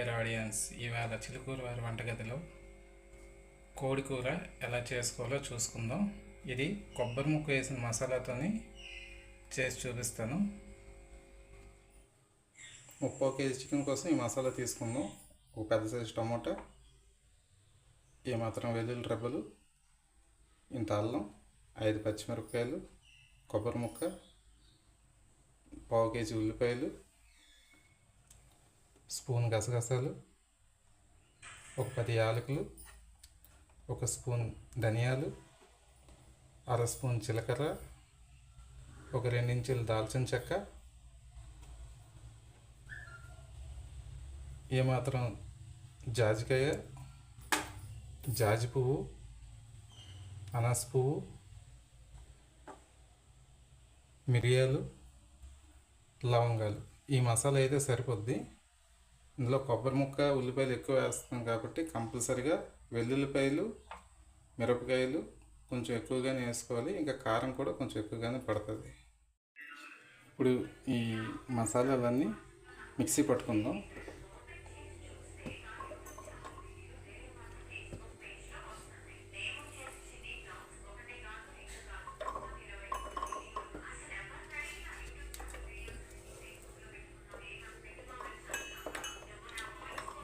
Dear audience, ఇవాళ చిలుకూరు వారి వంటగదిలో కోడి కూర ఎలా చేసుకోవాలో చూసుకుందాం. ఇది కొబ్బరి ముక్క వేసిన మసాలాతోని చేసి చూపిస్తాను. 30 కేజీ చికెన్ కోసం ఈ మసాలా తీసుకుందాం. ఒక పెద్ద సైజు టమాటా, ఏమాత్రం వెల్లుల్లి రెబ్బలు, ఇంత అల్లం, 5 పచ్చిమిరపకాయలు, కొబ్బరి ముక్క, 1/2 కేజీ ఉల్లిపాయలు, స్పూన్ గసగసాలు, ఒక 10 యాలకులు, ఒక స్పూన్ ధనియాలు, అర స్పూన్ జీలకర్ర, ఒక 2 ఇంచులు దాల్చిన చెక్క, ఏమాత్రం జాజికాయ, జాజి పువ్వు, అనాస పువ్వు, మిరియాలు, లవంగాలు. ఈ మసాలా అయితే సరిపోద్ది. ఇందులో కొబ్బరి ముక్క, ఉల్లిపాయలు ఎక్కువ వేస్తాం కాబట్టి కంపల్సరిగా వెల్లుల్లిపాయలు, మిరపకాయలు కొంచెం ఎక్కువగానే వేసుకోవాలి. ఇంకా కారం కూడా కొంచెం ఎక్కువగానే పడుతుంది. ఇప్పుడు ఈ మసాలాలన్నీ మిక్సీ పట్టుకుందాం.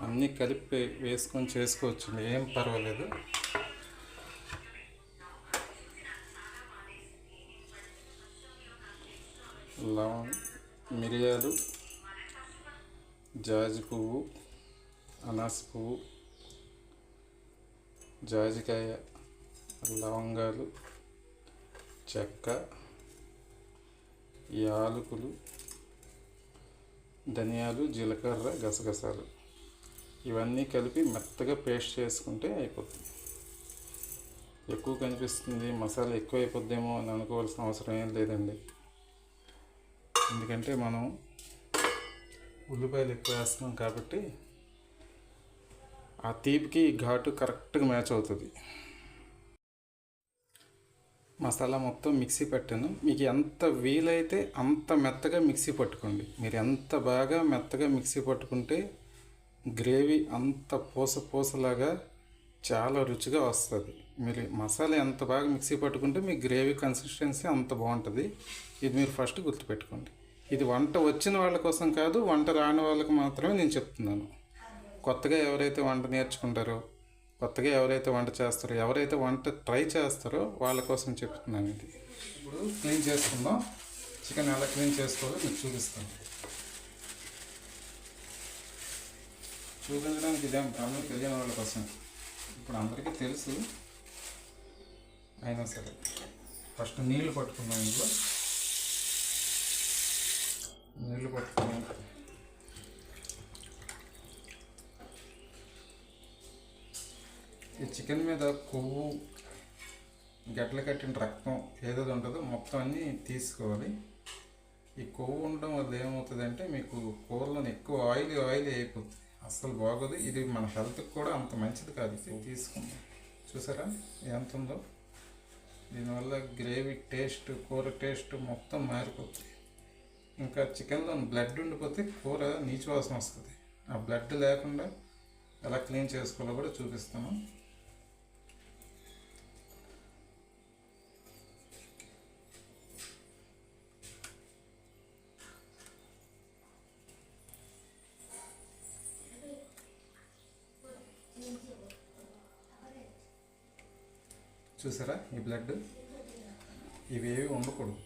అన్నీ కలిపి వేసుకొని చేసుకోవచ్చు, ఏం పర్వాలేదు. మిరియాలు, జాజి పువ్వు, అనాస పువ్వు, జాజికాయ, లవంగాలు, చెక్క, యాలకులు, ధనియాలు, జీలకర్ర, గసగసాలు ఇవన్నీ కలిపి మెత్తగా పేస్ట్ చేసుకుంటే అయిపోతుంది. ఎక్కువ కనిపిస్తుంది, మసాలా ఎక్కువ అయిపోద్దేమో అని అనుకోవాల్సిన అవసరం ఏం లేదండి. ఎందుకంటే మనం ఉల్లిపాయలు ఎక్కువ వేస్తున్నాం కాబట్టి ఆ తీపికి ఘాటు కరెక్ట్గా మ్యాచ్ అవుతుంది. మసాలా మొత్తం మిక్సీ పట్టాను. మీకు ఎంత వీలైతే అంత మెత్తగా మిక్సీ పట్టుకోండి. మీరు ఎంత బాగా మెత్తగా మిక్సీ పట్టుకుంటే గ్రేవీ అంత పూసలాగా చాలా రుచిగా వస్తుంది. మీరు మసాలా ఎంత బాగా మిక్సీ పట్టుకుంటే మీ గ్రేవీ కన్సిస్టెన్సీ అంత బాగుంటుంది. ఇది మీరు ఫస్ట్ గుర్తుపెట్టుకోండి. ఇది వంట వచ్చిన వాళ్ళ కోసం కాదు, వంట రాని వాళ్ళకి మాత్రమే నేను చెప్తున్నాను. కొత్తగా ఎవరైతే వంట నేర్చుకుంటారో, కొత్తగా ఎవరైతే వంట చేస్తారో, ఎవరైతే వంట ట్రై చేస్తారో వాళ్ళ కోసం చెప్తున్నాను ఇది. ఇప్పుడు క్లీన్ చేసుకుందాం. చికెన్ ఎలా క్లీన్ చేసుకోవాలో మీకు చూపిస్తాను. చూపించడానికి ఇదేం ప్రాబ్లం తెలియని వాళ్ళ కోసం. ఇప్పుడు అందరికీ తెలుసు, అయినా సరే ఫస్ట్ నీళ్లు పట్టుకున్నాం. ఇంట్లో నీళ్లు పట్టుకున్నాం. ఈ చికెన్ మీద కొవ్వు, గడ్డలు కట్టిన రక్తం ఏదైతే ఉంటుందో మొత్తం అన్నీ తీసుకోవాలి. ఈ కొవ్వు ఉండడం వల్ల ఏమవుతుందంటే మీకు కూరలో ఎక్కువ ఆయిల్ అయిపోతుంది, అస్సలు బాగోదు. ఇది మన హెల్త్కి కూడా అంత మంచిది కాదు. తీసుకుందాం. చూసారా ఎంత ఉందో? దీనివల్ల గ్రేవీ టేస్ట్, కూర టేస్ట్ మొత్తం మారిపోతుంది. ఇంకా చికెన్లో బ్లడ్ ఉండిపోతే కూర నీచు వాసన వస్తుంది. ఆ బ్లడ్ లేకుండా ఎలా క్లీన్ చేసుకోవాలో కూడా చూపిస్తాను. చూసారా ఈ బ్లడ్? ఇవేవి ఉండకూడదు.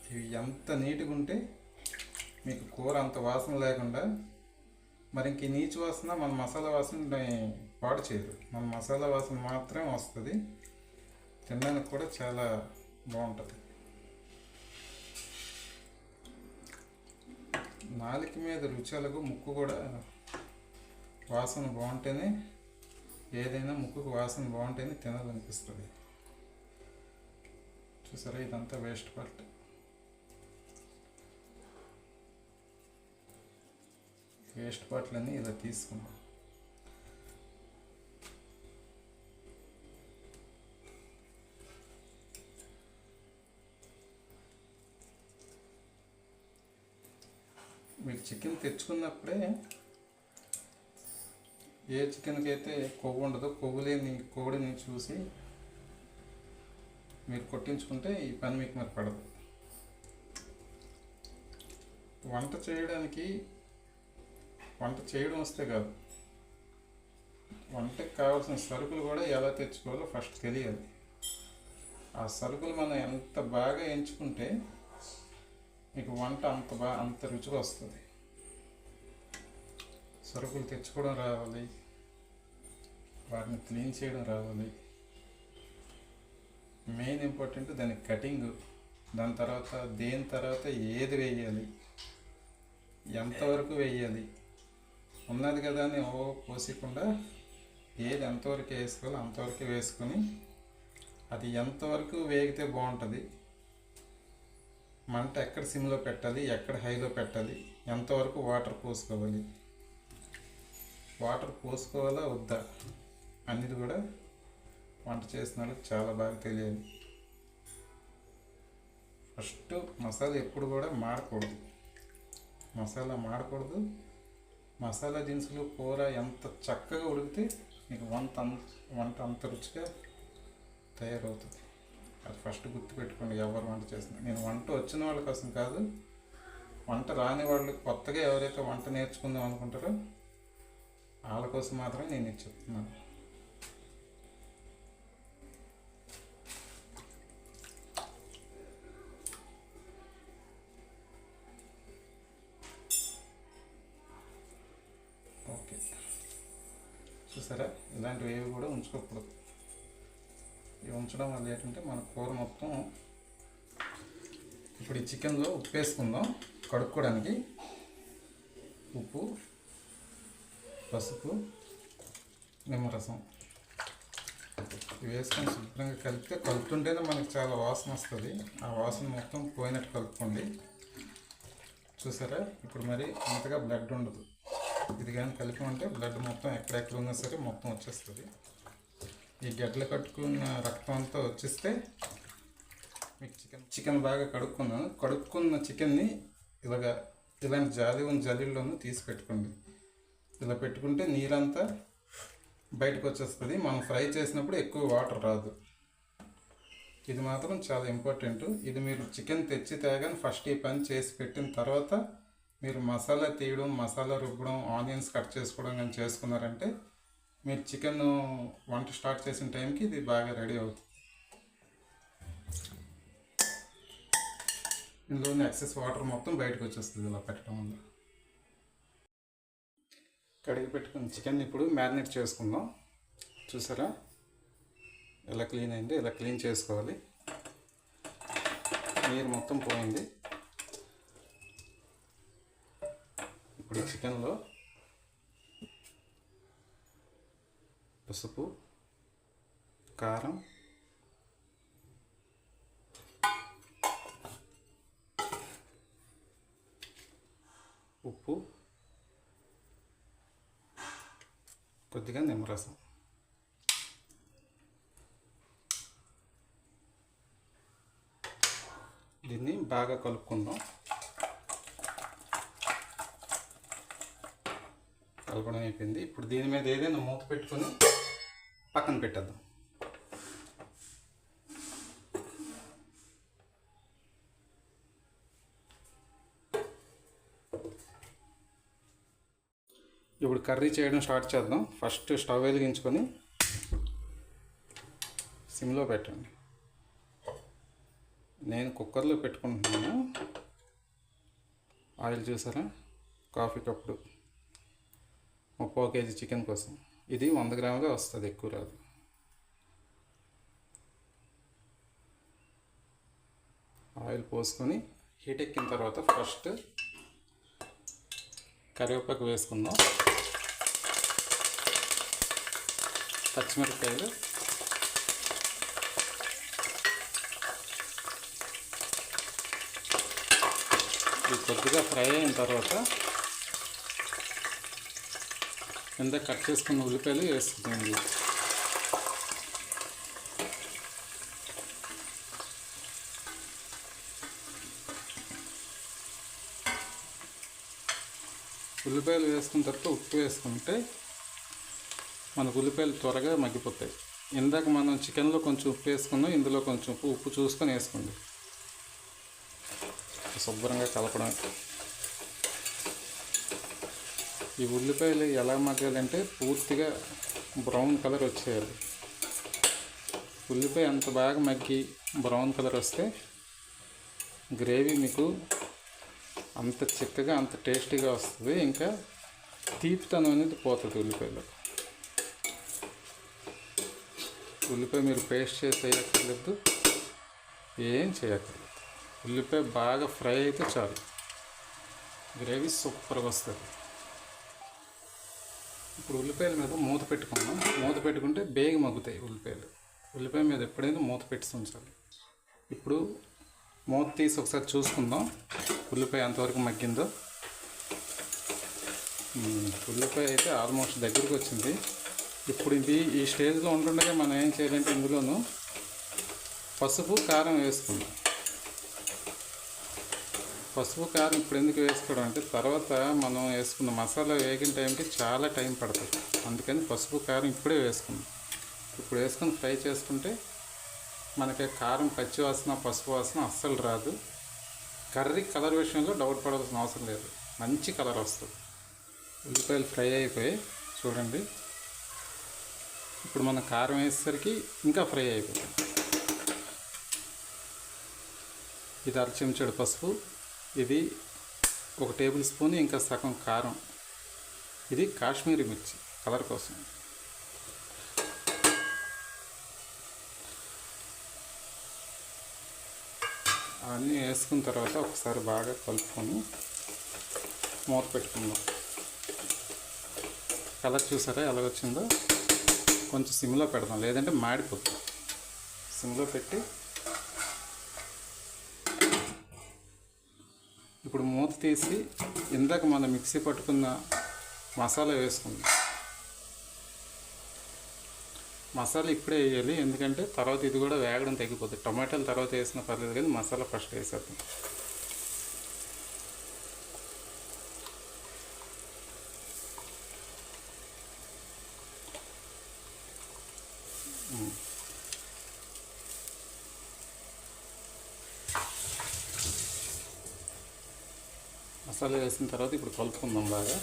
ఇవి ఎంత నీట్గా ఉంటే మీకు కూర అంత వాసన లేకుండా, మరి ఇంక నీచు వాసన మన మసాలా వాసన పాడు చేయదు. మన మసాలా వాసన మాత్రమే వస్తుంది. తినడానికి కూడా చాలా బాగుంటుంది. నాలుక మీద రుచాలకు ముక్కు కూడా వాసన బాగుంటేనే, ఏదైనా ముక్కుకు వాసన బాగుంటేనే తినాలనిపిస్తుంది. చూసారా ఇదంతా వేస్ట్ పార్ట్. వేస్ట్ పార్ట్లన్నీ ఇలా తీసుకున్నాం. మీరు చికెన్ తెచ్చుకున్నప్పుడే ఏ చికెన్కి అయితే కొవ్వు ఉండదో, కొవ్వు లేని కోడిని చూసి మీరు కొట్టించుకుంటే ఈ పని మీకు మరి పడదు. వంట చేయడం వస్తే కాదు, వంటకి కావాల్సిన సరుకులు కూడా ఎలా తెచ్చుకోవాలో ఫస్ట్ తెలియాలి. ఆ సరుకులు మనం ఎంత బాగా ఎంచుకుంటే మీకు వంట అంత రుచిగా వస్తుంది. సరుకులు తెచ్చుకోవడం రావాలి, వాటిని క్లీన్ చేయడం రావాలి. మెయిన్ ఇంపార్టెంట్ దాని కటింగ్, దాని తర్వాత ఏది వేయాలి, ఎంతవరకు వేయాలి, ఉన్నది కదా అని పోసకుండా ఏది ఎంతవరకు వేసుకోవాలో అంతవరకు వేసుకొని అది ఎంతవరకు వేగితే బాగుంటుంది, మంట ఎక్కడ సిమ్లో పెట్టాలి, ఎక్కడ హైలో పెట్టాలి, ఎంతవరకు వాటర్ పోసుకోవాలా వద్దా అనేది కూడా వంట చేసిన వాళ్ళకి చాలా బాగా తెలియాలి. ఫస్ట్ మసాలా ఎప్పుడు కూడా మాడకూడదు. మసాలా దినుసులు కూర ఎంత చక్కగా ఉడికితే మీకు వంట అంత రుచిగా తయారవుతుంది. అది ఫస్ట్ గుర్తుపెట్టుకోండి. ఎవరు వంట చేస్తున్నారు, నేను వంట వచ్చిన వాళ్ళ కోసం కాదు, వంట రాని వాళ్ళు కొత్తగా ఎవరైతే వంట నేర్చుకుందాం అనుకుంటారో వాళ్ళ కోసం మాత్రమే నేను ఇది చెప్తున్నాను. ఓకే, చూసారా, ఇలాంటివి ఏవి కూడా ఉంచుకోకూడదు. ఇవి ఉంచడం వల్ల ఏంటంటే మన కూర మొత్తం. ఇప్పుడు ఈ చికెన్లో ఉప్పు వేసుకుందాం. కడుక్కోవడానికి ఉప్పు, పసుపు, నిమ్మరసం ఇవి వేసుకొని శుభ్రంగా కలుపుతుంటేనే మనకి చాలా వాసన వస్తుంది. ఆ వాసన మొత్తం పోయినట్టు కలుపుకోండి. చూసారా, ఇప్పుడు మరి అంతగా బ్లడ్ ఉండదు. ఇది కానీ కలిపమంటే బ్లడ్ మొత్తం ఎక్కడెక్కడ ఉన్నా సరే మొత్తం వచ్చేస్తుంది. ఈ గడ్డలు కట్టుకున్న రక్తం అంతా వచ్చేస్తే మీకు చికెన్ బాగా కడుక్కున్న చికెన్ని ఇలాంటి జల్లీల్లోనూ తీసి పెట్టుకోండి. ఇలా పెట్టుకుంటే నీరంతా బయటకు వచ్చేస్తుంది. మనం ఫ్రై చేసినప్పుడు ఎక్కువ వాటర్ రాదు. ఇది మాత్రం చాలా ఇంపార్టెంట్. ఇది మీరు చికెన్ తెచ్చి తేగానే ఫస్ట్ ఈ పని చేసి పెట్టిన తర్వాత మీరు మసాలా తీయడం, మసాలా రుబ్బడం, ఆనియన్స్ కట్ చేసుకోవడం కానీ చేసుకున్నారంటే మీరు చికెన్ వంట స్టార్ట్ చేసిన టైంకి ఇది బాగా రెడీ అవుతుంది. ఇందులోని ఎక్సెస్ వాటర్ మొత్తం బయటకు వచ్చేస్తుంది ఇలా పెట్టడం వల్ల. కడిగి పెట్టుకున్న చికెన్ ఇప్పుడు మ్యారినేట్ చేసుకుందాం. చూసారా, ఎలా క్లీన్ అయింది. ఇలా క్లీన్ చేసుకోవాలి. నీరు మొత్తం పోయింది. ఇప్పుడు చికెన్లో పసుపు, కారం, ఉప్పు, కొద్దిగా నిమ్మరసం, దీన్ని బాగా కలుపుకుందాం. కలపడం అయిపోయింది. ఇప్పుడు దీని మీద ఏదైనా మూత పెట్టుకొని పక్కన పెట్టేద్దాం. ఇప్పుడు కర్రీ చేయడం స్టార్ట్ చేద్దాం. ఫస్ట్ స్టవ్ వెలిగించుకొని సిమ్లో పెట్టండి. నేను కుక్కర్లో పెట్టుకుంటున్నాను. ఆయిల్ చూసారా, కాఫీ కప్పుడు 30 kg చికెన్ కోసం. ఇది 100 గ్రాములే వస్తుంది, ఎక్కువ రాదు. ఆయిల్ పోసుకొని హీట్ ఎక్కిన తర్వాత ఫస్ట్ కరివేపాకు వేసుకుందాం. పచ్చిమిరపకాయలు, ఇది కొద్దిగా ఫ్రై అయిన తర్వాత కింద కట్ చేసుకున్న ఉల్లిపాయలు వేసుకుంటుంది. ఉల్లిపాయలు వేసుకున్న తర్వాత ఉప్పు వేసుకుంటే మనకు ఉల్లిపాయలు త్వరగా మగ్గిపోతాయి. ఇందాక మనం చికెన్లో కొంచెం ఉప్పు వేసుకున్నాం, ఇందులో కొంచెం ఉప్పు చూసుకొని వేసుకోండి. శుభ్రంగా కలపడం. ఈ ఉల్లిపాయలు ఎలా మగ్గాలంటే పూర్తిగా బ్రౌన్ కలర్ వచ్చేయాలి. ఉల్లిపాయ అంత బాగా మగ్గి బ్రౌన్ కలర్ వస్తే గ్రేవీ మీకు అంత చిక్కగా అంత టేస్టీగా వస్తుంది. ఇంకా తీపితనం అనేది పోతుంది ఉల్లిపాయలో. ఉల్లిపాయ మీరు పేస్ట్ చేసి వేయక్కర్లేదు, ఏం చేయక్కర్లేదు. ఉల్లిపాయ బాగా ఫ్రై అయితే చాలు, గ్రేవీ సూపర్గా వస్తుంది. ఇప్పుడు ఉల్లిపాయల మీద మూత పెట్టుకున్నాం. మూత పెట్టుకుంటే బేగ మగ్గుతాయి ఉల్లిపాయలు. ఉల్లిపాయ మీద ఎప్పుడైనా మూత పెట్టి ఉంచాలి. ఇప్పుడు మూత తీసి ఒకసారి చూసుకుందాం ఉల్లిపాయ ఎంతవరకు మగ్గిందో. ఉల్లిపాయ అయితే ఆల్మోస్ట్ దగ్గరికి వచ్చింది. ఇప్పుడు ఈ స్టేజ్లో ఉంటుండగా మనం ఏం చేయాలంటే ఇందులోనూ పసుపు కారం వేసుకుందాం. పసుపు కారం ఇప్పుడు ఎందుకు వేసుకోవడం అంటే తర్వాత మనం వేసుకున్న మసాలా వేగిన టైంకి చాలా టైం పడుతుంది. అందుకని పసుపు కారం ఇప్పుడే వేసుకుందాం. ఇప్పుడు వేసుకొని ఫ్రై చేసుకుంటే మనకి కారం పచ్చి వాసన పసుపు వాసన అస్సలు రాదు. కర్రీ కలర్ విషయంలో డౌట్ పడాల్సిన అవసరం లేదు, మంచి కలర్ వస్తుంది. ఉల్లిపాయలు ఫ్రై అయిపోయి చూడండి. ఇప్పుడు మన కారం వేసేసరికి ఇంకా ఫ్రై అయిపోతుంది. ఇది 1/2 చెంచాడు పసుపు, ఇది 1 టేబుల్ స్పూన్, ఇంకా సగం కారం. ఇది కాశ్మీరీ మిర్చి కలర్ కోసం. అవన్నీ వేసుకున్న తర్వాత ఒకసారి బాగా కలుపుకొని మూత పెట్టుకుందాం. కలర్ చూసారా ఎలా వచ్చిందో? కొంచెం సిమ్లో పెడదాం, లేదంటే మాడిపోతుంది. సిమ్లో పెట్టి ఇప్పుడు మూత తీసి ఇందాక మనం మిక్సీ పట్టుకున్న మసాలా వేసుకుందాం. మసాలా ఇప్పుడే వేయాలి, ఎందుకంటే తర్వాత ఇది కూడా వేగడం తగ్గిపోతుంది. టమాటాలు తర్వాత వేసినా పర్లేదు, కానీ మసాలా ఫస్ట్ వేసేద్దాం. మసాలా వేసిన తర్వాత ఇప్పుడు కలుపుకుందాం బాగా.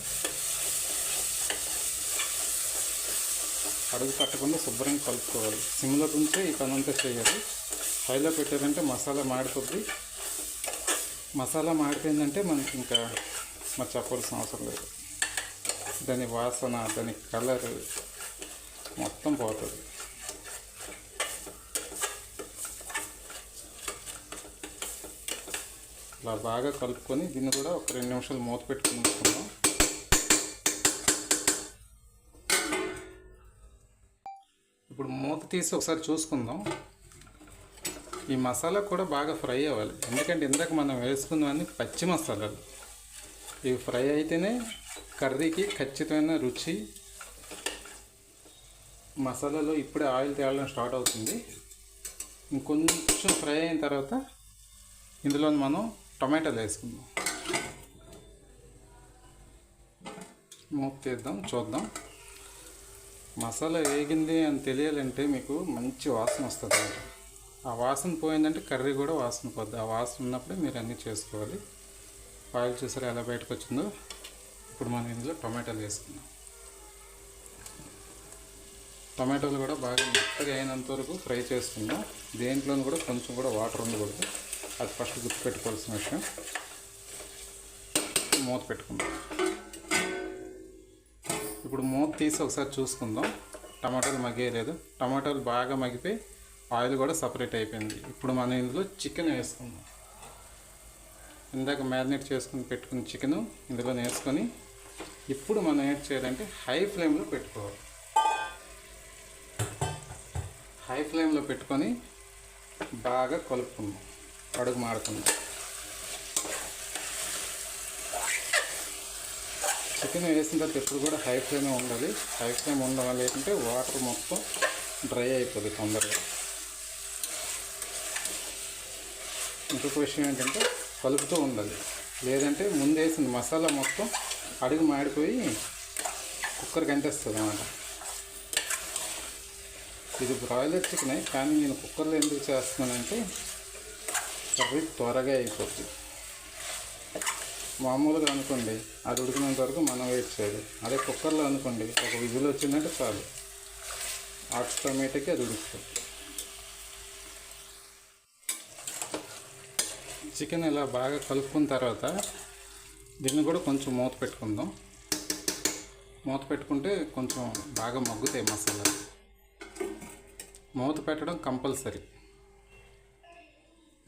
అడుగు కట్టకుండా శుభ్రంగా కలుపుకోవాలి. సిమ్లో ఉంటే ఈ పని అంతా చేయాలి. హైలో పెట్టారంటే మసాలా మాడిపోద్ది. మసాలా మాడిపోయిందంటే మనకి ఇంకా మరి చెప్పాల్సిన అవసరం లేదు. దాని వాసన, దాని కలర్ మొత్తం పోతుంది. ఇలా బాగా కలుపుకొని దీన్ని కూడా ఒక 2 నిమిషాలు మూత పెట్టుకుని ఉంచుకుందాం. ఇప్పుడు మూత తీసి ఒకసారి చూసుకుందాం. ఈ మసాలా కూడా బాగా ఫ్రై అవ్వాలి, ఎందుకంటే ఇందాక మనం వేసుకున్నవన్నీ పచ్చి మసాలాలు. ఇవి ఫ్రై అయితేనే కర్రీకి ఖచ్చితమైన రుచి. మసాలాలో ఇప్పుడే ఆయిల్ తేలడం స్టార్ట్ అవుతుంది. ఇంకొంచెం ఫ్రై అయిన తర్వాత ఇందులో మనం టమాటాలు వేసుకుందాం. మూత తీద్దాం, చూద్దాం. మసాలా వేగింది అని తెలియాలంటే మీకు మంచి వాసన వస్తుంది. ఆ వాసన పోయిందంటే కర్రీ కూడా వాసన పోద్ది. ఆ వాసన ఉన్నప్పుడే మీరు అన్నీ చేసుకోవాలి. ఆయిల్ చూసారా ఎలా బయటకు వచ్చిందో? ఇప్పుడు మనం ఇందులో టమాటాలు వేసుకుందాం. టమాటాలు కూడా బాగా మెత్తగా అయినంత వరకు ఫ్రై చేసుకుందాం. దేంట్లోనూ కూడా కొంచెం కూడా వాటర్ ఉండకూడదు, అది ఫస్ట్ గుర్తుపెట్టుకోవాల్సిన విషయం. మూత పెట్టుకుందాం. ఇప్పుడు మూత తీసి ఒకసారి చూసుకుందాం. టమాటాలు మగ్గేయలేదు, టమాటాలు బాగా మగ్గిపోయి ఆయిల్ కూడా సపరేట్ అయిపోయింది. ఇప్పుడు మనం ఇందులో చికెన్ వేసుకుందాం. ఇందాక మ్యారినేట్ చేసుకుని పెట్టుకున్న చికెను ఇందులో వేసుకొని ఇప్పుడు మనం ఏం చేయాలంటే హై ఫ్లేమ్లో పెట్టుకోవాలి. హై ఫ్లేమ్లో పెట్టుకొని బాగా కలుపుకుందాం, అడుగు మాడుకుందాం. చికెన్ వేసిన తర్వాత ఎప్పుడు కూడా హై ఫ్లేమే ఉండాలి. హై ఫ్లేమ్ ఉండడం లేకుంటే వాటర్ మొత్తం డ్రై అయిపోతుంది తొందరగా. ఇంకొక విషయం ఏంటంటే కలుపుతూ ఉండాలి, లేదంటే ముందు వేసిన మసాలా మొత్తం అడుగు మాడిపోయి కుక్కర్కి అంటేస్తుంది అన్నమాట. ఇది బ్రాయిలర్ చికెనే, కానీ నేను కుక్కర్లో ఎందుకు చేస్తున్నానంటే కర్రీ త్వరగా అయిపోతుంది. మామూలుగా అనుకోండి అది ఉడికినంత వరకు మనం వెయిట్ చేయాలి. అదే కుక్కర్లో అనుకోండి ఒక విజిల్ వచ్చిందంటే చాలు, ఆటోమేటిక్గా అది ఉడుకుతుంది. చికెన్ ఇలా బాగా కలుపుకున్న తర్వాత దీన్ని కూడా కొంచెం మూత పెట్టుకుందాం. మూత పెట్టుకుంటే కొంచెం బాగా మగ్గుతాయి మసాలాలు. మూత పెట్టడం కంపల్సరీ.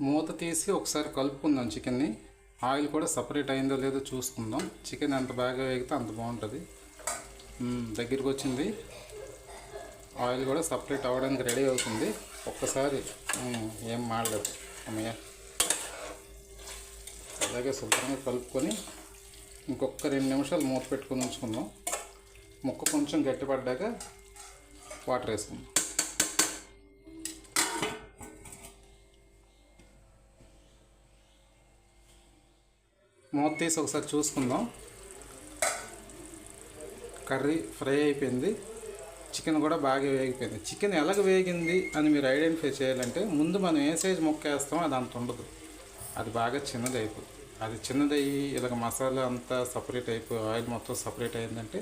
మూత తీసి ఒకసారి కలుపుకుందాం చికెన్ని. ఆయిల్ కూడా సపరేట్ అయిందో లేదో చూసుకుందాం. చికెన్ ఎంత బాగా వేగితే అంత బాగుంటుంది. దగ్గరికి వచ్చింది, ఆయిల్ కూడా సపరేట్ అవ్వడానికి రెడీ అవుతుంది. ఒక్కసారి ఏం మాడలేదు అమ్మయ్య. అలాగే శుభ్రంగా కలుపుకొని ఇంకొక 2 నిమిషాలు మూత పెట్టుకొని ఉంచుకుందాం. ముక్క కొంచెం గట్టిపడ్డాక వాటర్ వేసుకుందాం. మూత తీసి ఒకసారి చూసుకుందాం. కర్రీ ఫ్రై అయిపోయింది, చికెన్ కూడా బాగా వేగిపోయింది. చికెన్ ఎలాగ వేగింది అని మీరు ఐడెంటిఫై చేయాలంటే ముందు మనం ఏ సైజు ముక్క వేస్తామో అది అంత ఉండదు, అది బాగా చిన్నది అయిపోతుంది. అది చిన్నదయ్యి ఇలాగ మసాలా అంతా సపరేట్ అయిపోయి ఆయిల్ మొత్తం సపరేట్ అయిందంటే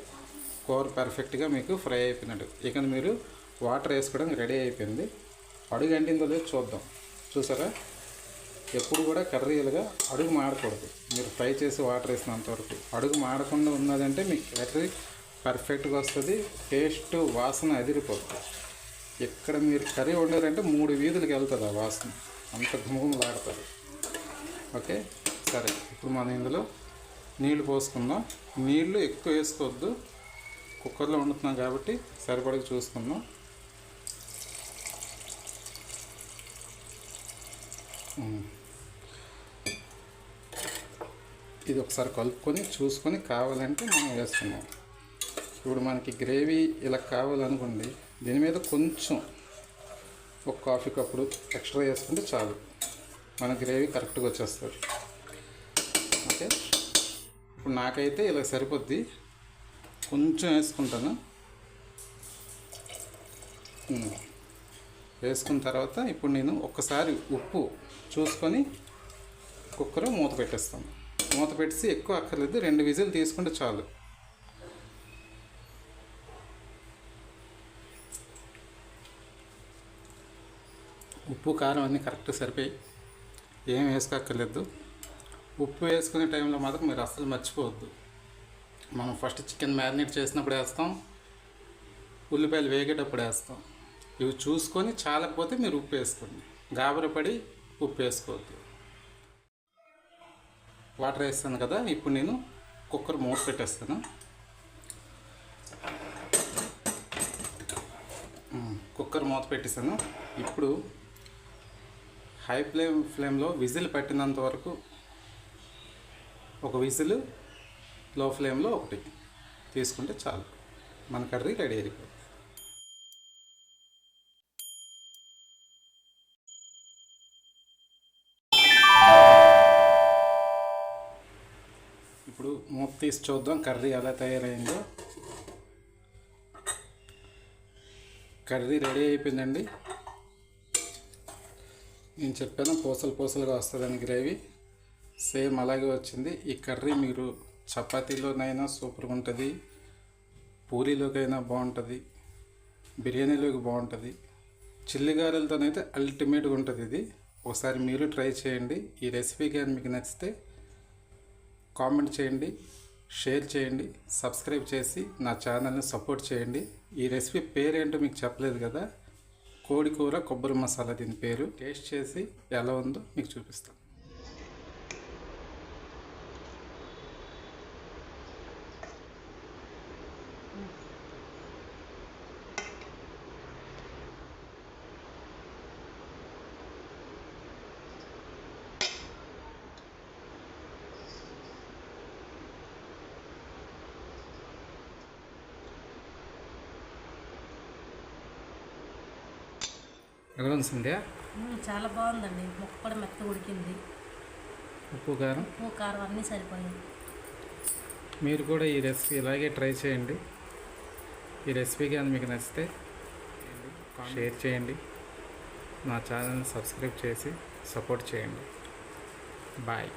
కూర పర్ఫెక్ట్గా మీకు ఫ్రై అయిపోయినట్టు. ఇక మీరు వాటర్ వేసుకోవడానికి రెడీ అయిపోయింది. అడుగు అంటిందో లేదో చూద్దాం. చూసారా, ఎప్పుడు కూడా కర్రీ ఇలాగా అడుగు మాడకూడదు. మీరు ఫ్రై చేసి వాటర్ వేసినంత వరకు అడుగు మాడకుండా ఉన్నదంటే మీకు కర్రీ పర్ఫెక్ట్గా వస్తుంది. టేస్ట్ వాసన అదిరిపోతుంది. ఎక్కడ మీరు కర్రీ వండారంటే 3 వీధులకు వెళ్తుంది ఆ వాసన, అంత గుమగుమలాడుతుంది. ఓకే, సరే. ఇప్పుడు మనం ఇందులో నీళ్లు పోసుకుందాం. నీళ్లు ఎక్కువ వేసుకోవద్దు, కుక్కర్లో వండుతున్నాం కాబట్టి సరిపడగా చూసుకుందాం. ఇది ఒకసారి కలుపుకొని చూసుకొని కావాలంటే మనం వేసుకున్నాం. ఇప్పుడు మనకి గ్రేవీ ఇలా కావాలనుకోండి, దీని మీద కొంచెం ఒక కాఫీ కప్పుడు ఎక్స్ట్రా వేసుకుంటే చాలు, మన గ్రేవీ కరెక్ట్గా వచ్చేస్తుంది. ఓకే, ఇప్పుడు నాకైతే ఇలా సరిపోద్ది. కొంచెం వేసుకుంటాను. వేసుకున్న తర్వాత ఇప్పుడు నేను ఒక్కసారి ఉప్పు చూసుకొని కుక్కర్ మూత పెట్టేస్తాను. మూత పెట్టేసి ఎక్కువ అక్కర్లేదు, 2 విజిల్ తీసుకుంటే చాలు. ఉప్పు కారం అన్నీ కరెక్ట్ సరిపోయి ఏం వేసుకోక్కర్లేదు. ఉప్పు వేసుకునే టైంలో మాత్రం మీరు అస్సలు మర్చిపోవద్దు. మనం ఫస్ట్ చికెన్ మ్యారినేట్ చేసినప్పుడు వేస్తాం, ఉల్లిపాయలు వేగేటప్పుడు వేస్తాం. ఇవి చూసుకొని చాలకపోతే మీరు ఉప్పు వేసుకోండి, గాబరపడి ఉప్పు వేసుకోవద్దు. వాటర్ వేస్తాను కదా, ఇప్పుడు నేను కుక్కర్ మూత పెట్టేస్తాను. కుక్కర్ మూత పెట్టేస్తాను. ఇప్పుడు హై ఫ్లేమ్లో విజిల్ పెట్టినంత వరకు ఒక విజిల్, లో ఫ్లేమ్లో ఒకటి తీసుకుంటే చాలు, మన కర్రీ రెడీ అయిపోతుంది. ఇప్పుడు మూత తీసి చూద్దాం కర్రీ ఎలా తయారైందో. కర్రీ రెడీ అయిపోయిందండి. నేను చెప్పాను పూసలుగా వస్తుందని గ్రేవీ, సేమ్ అలాగే వచ్చింది. ఈ కర్రీ మీరు చపాతీలోనైనా సూపర్గా ఉంటుంది, పూరీలోకైనా బాగుంటుంది, బిర్యానీలోకి బాగుంటుంది, చిల్లిగారెలతోనైతే అల్టిమేట్గా ఉంటుంది ఇది. ఒకసారి మీరు ట్రై చేయండి. ఈ రెసిపీ కానీ మీకు నచ్చితే కామెంట్ చేయండి, షేర్ చేయండి, సబ్స్క్రైబ్ చేసి నా ఛానల్ని సపోర్ట్ చేయండి. ఈ రెసిపీ పేరేంటో మీకు చెప్పలేదు కదా, కోడి కూర కొబ్బరి మసాలా దీని పేరు. టేస్ట్ చేసి ఎలా ఉందో మీకు చూపిస్తాను. ఎలా ఉంది సంధ్య? చాలా బాగుందండి. ముక్క కూడా మెత్తగా ఉడికింది. ఉప్పు కారం అన్నీ సరిపోయాయి. మీరు కూడా ఈ రెసిపీ ఇలాగే ట్రై చేయండి. ఈ రెసిపీ కానీ మీకు నచ్చితే షేర్ చేయండి, నా ఛానల్ని సబ్స్క్రైబ్ చేసి సపోర్ట్ చేయండి. బాయ్.